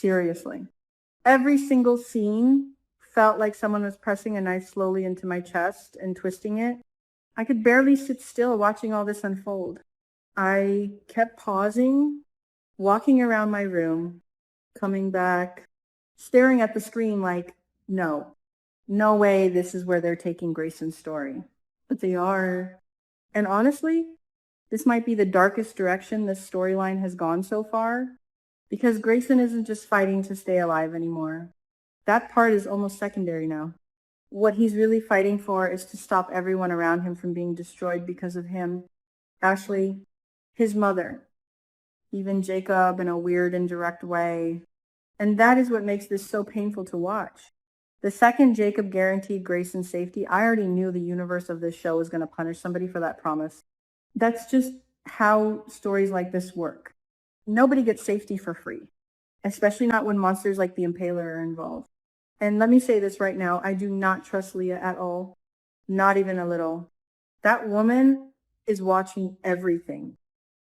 Seriously. Every single scene felt like someone was pressing a knife slowly into my chest and twisting it. I could barely sit still watching all this unfold. I kept pausing, walking around my room, coming back, staring at the screen like, no, no way this is where they're taking Grayson's story. But they are. And honestly, this might be the darkest direction this storyline has gone so far, because Grayson isn't just fighting to stay alive anymore. That part is almost secondary now. What he's really fighting for is to stop everyone around him from being destroyed because of him. Ashley, his mother, even Jacob in a weird and direct way. And that is what makes this so painful to watch. The second Jacob guaranteed Grayson's safety, I already knew the universe of this show was going to punish somebody for that promise. That's just how stories like this work. Nobody gets safety for free, especially not when monsters like the Impaler are involved. And let me say this right now, I do not trust Leah at all, not even a little. That woman is watching everything,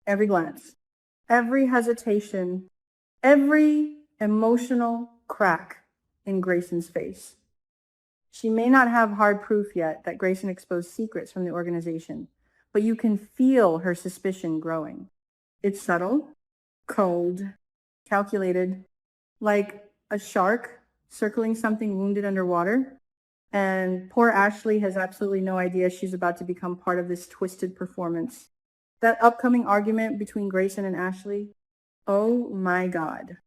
every glance, every hesitation, every emotional crack in Grayson's face. She may not have hard proof yet that Grayson exposed secrets from the organization, but you can feel her suspicion growing. It's subtle, cold, calculated, like a shark circling something wounded underwater. And poor Ashley has absolutely no idea she's about to become part of this twisted performance. That upcoming argument between Grayson and Ashley, oh my God.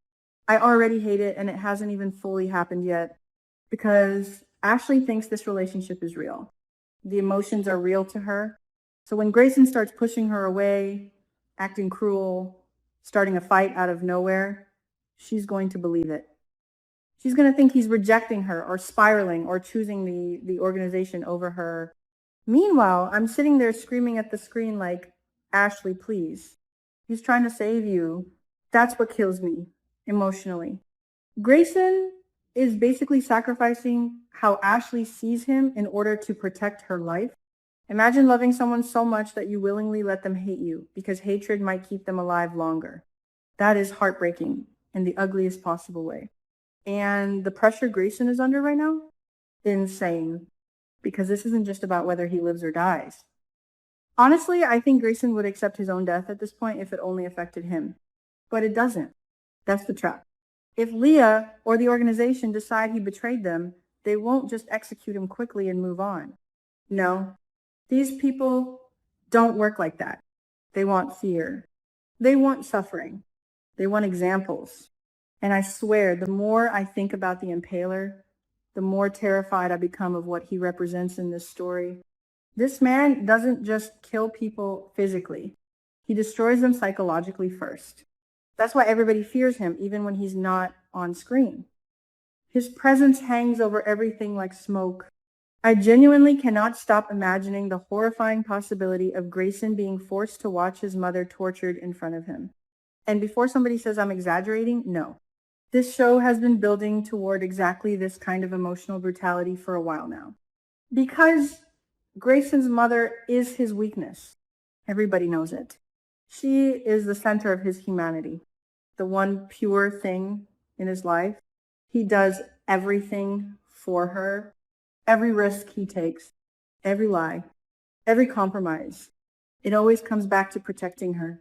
I already hate it, and it hasn't even fully happened yet, because Ashley thinks this relationship is real. The emotions are real to her. So when Grayson starts pushing her away, acting cruel, starting a fight out of nowhere, she's going to believe it. She's going to think he's rejecting her or spiraling or choosing the organization over her. Meanwhile, I'm sitting there screaming at the screen like, Ashley, please. He's trying to save you. That's what kills me emotionally. Grayson is basically sacrificing how Ashley sees him in order to protect her life. Imagine loving someone so much that you willingly let them hate you because hatred might keep them alive longer. That is heartbreaking in the ugliest possible way. And the pressure Grayson is under right now, insane. Because this isn't just about whether he lives or dies. Honestly, I think Grayson would accept his own death at this point if it only affected him. But it doesn't. That's the trap. If Leah or the organization decide he betrayed them, they won't just execute him quickly and move on. No, these people don't work like that. They want fear. They want suffering. They want examples. And I swear, the more I think about the Impaler, the more terrified I become of what he represents in this story. This man doesn't just kill people physically. He destroys them psychologically first. That's why everybody fears him, even when he's not on screen. His presence hangs over everything like smoke. I genuinely cannot stop imagining the horrifying possibility of Grayson being forced to watch his mother tortured in front of him. And before somebody says I'm exaggerating, no. This show has been building toward exactly this kind of emotional brutality for a while now. Because Grayson's mother is his weakness. Everybody knows it. She is the center of his humanity, the one pure thing in his life. He does everything for her, every risk he takes, every lie, every compromise. It always comes back to protecting her.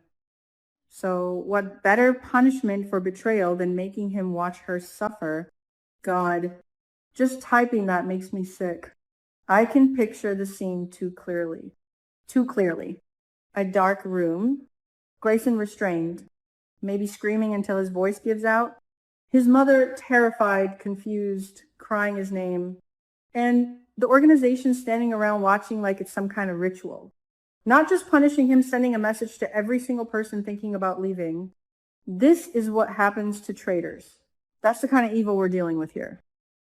So what better punishment for betrayal than making him watch her suffer? God, just typing that makes me sick. I can picture the scene too clearly. Too clearly. A dark room, Grayson restrained, maybe screaming until his voice gives out. His mother terrified, confused, crying his name. And the organization standing around watching like it's some kind of ritual. Not just punishing him, sending a message to every single person thinking about leaving. This is what happens to traitors. That's the kind of evil we're dealing with here.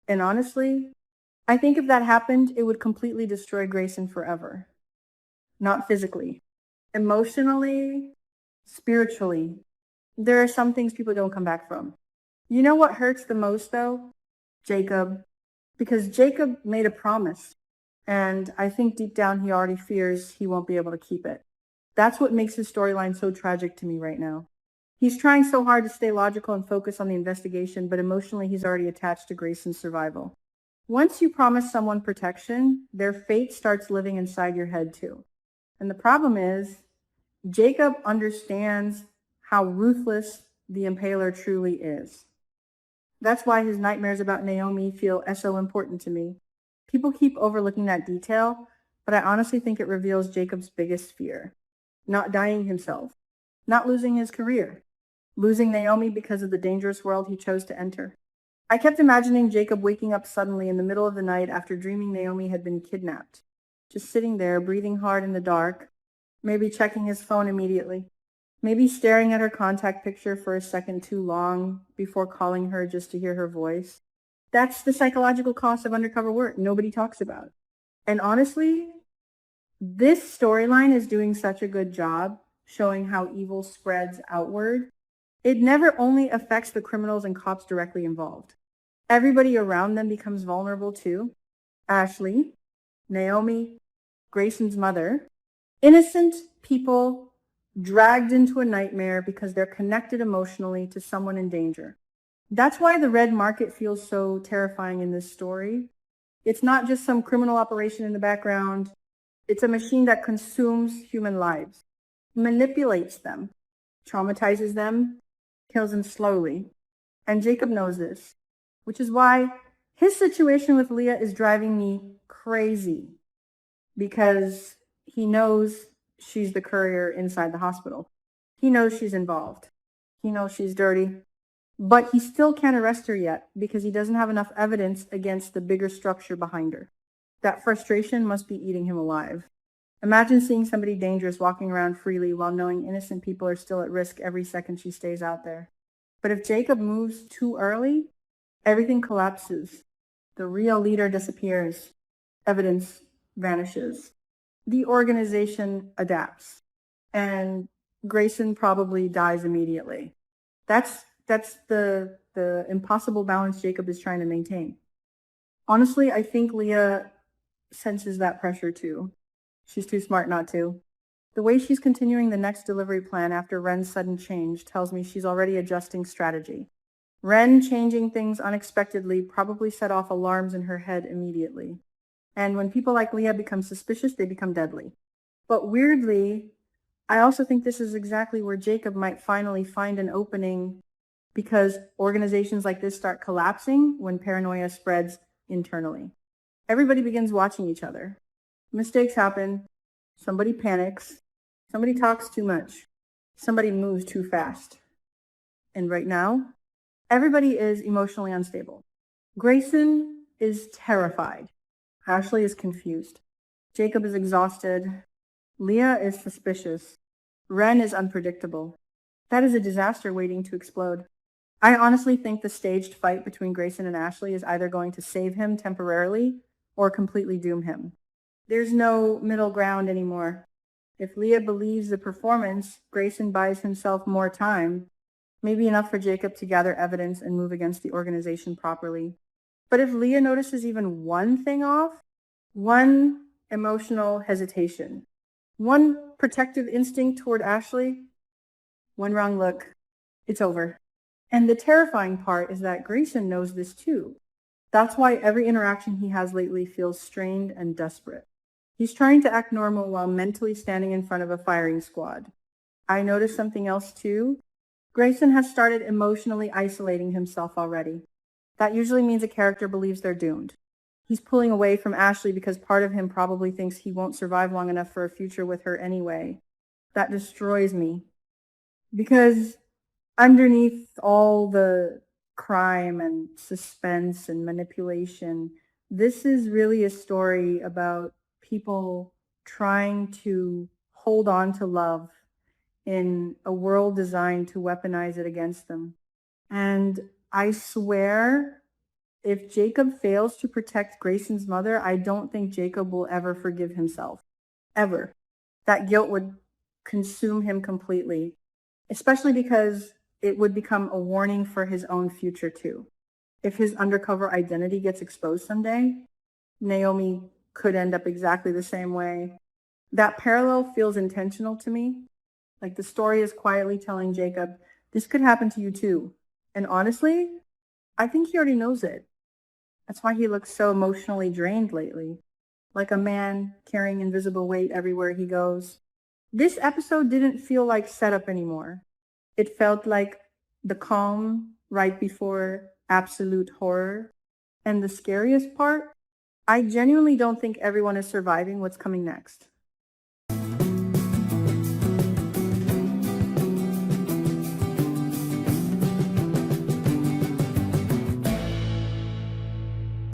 And honestly, I think if that happened, it would completely destroy Grayson forever. Not physically. Emotionally, spiritually. There are some things people don't come back from. You know what hurts the most though? Jacob. Because Jacob made a promise. And I think deep down he already fears he won't be able to keep it. That's what makes his storyline so tragic to me right now. He's trying so hard to stay logical and focus on the investigation, but emotionally he's already attached to Grayson's survival. Once you promise someone protection, their fate starts living inside your head too. And the problem is, Jacob understands how ruthless the Impaler truly is. That's why his nightmares about Naomi feel so important to me. People keep overlooking that detail, but I honestly think it reveals Jacob's biggest fear. Not dying himself, not losing his career, losing Naomi because of the dangerous world he chose to enter. I kept imagining Jacob waking up suddenly in the middle of the night after dreaming Naomi had been kidnapped, just sitting there, breathing hard in the dark, maybe checking his phone immediately, maybe staring at her contact picture for a second too long before calling her just to hear her voice. That's the psychological cost of undercover work nobody talks about. And honestly, this storyline is doing such a good job showing how evil spreads outward. It never only affects the criminals and cops directly involved. Everybody around them becomes vulnerable too. Ashley, Naomi, Grayson's mother, innocent people dragged into a nightmare because they're connected emotionally to someone in danger. That's why the red market feels so terrifying in this story. It's not just some criminal operation in the background. It's a machine that consumes human lives, manipulates them, traumatizes them, kills them slowly. And Jacob knows this, which is why his situation with Leah is driving me crazy, because he knows she's the courier inside the hospital. He knows she's involved. He knows she's dirty. But he still can't arrest her yet because he doesn't have enough evidence against the bigger structure behind her. That frustration must be eating him alive. Imagine seeing somebody dangerous walking around freely while knowing innocent people are still at risk every second she stays out there. But if Jacob moves too early, everything collapses. The real leader disappears. Evidence vanishes. The organization adapts. And Grayson probably dies immediately. That's the impossible balance Jacob is trying to maintain. Honestly, I think Leah senses that pressure too. She's too smart not to. The way she's continuing the next delivery plan after Ren's sudden change tells me she's already adjusting strategy. Ren changing things unexpectedly probably set off alarms in her head immediately. And when people like Leah become suspicious, they become deadly. But weirdly, I also think this is exactly where Jacob might finally find an opening, because organizations like this start collapsing when paranoia spreads internally. Everybody begins watching each other. Mistakes happen. Somebody panics. Somebody talks too much. Somebody moves too fast. And right now, everybody is emotionally unstable. Grayson is terrified. Ashley is confused. Jacob is exhausted. Leah is suspicious. Ren is unpredictable. That is a disaster waiting to explode. I honestly think the staged fight between Grayson and Ashley is either going to save him temporarily or completely doom him. There's no middle ground anymore. If Leah believes the performance, Grayson buys himself more time, maybe enough for Jacob to gather evidence and move against the organization properly. But if Leah notices even one thing off, one emotional hesitation, one protective instinct toward Ashley, one wrong look, it's over. And the terrifying part is that Grayson knows this too. That's why every interaction he has lately feels strained and desperate. He's trying to act normal while mentally standing in front of a firing squad. I noticed something else too. Grayson has started emotionally isolating himself already. That usually means a character believes they're doomed. He's pulling away from Ashley because part of him probably thinks he won't survive long enough for a future with her anyway. That destroys me. Because underneath all the crime and suspense and manipulation, this is really a story about people trying to hold on to love in a world designed to weaponize it against them. And I swear, if Jacob fails to protect Grayson's mother, I don't think Jacob will ever forgive himself. Ever. That guilt would consume him completely, especially because it would become a warning for his own future too. If his undercover identity gets exposed someday, Naomi could end up exactly the same way. That parallel feels intentional to me. Like the story is quietly telling Jacob, This could happen to you too. And honestly, I think he already knows it. That's why he looks so emotionally drained lately, like a man carrying invisible weight everywhere he goes. This episode didn't feel like setup anymore. It felt like the calm right before absolute horror. And the scariest part, I genuinely don't think everyone is surviving what's coming next.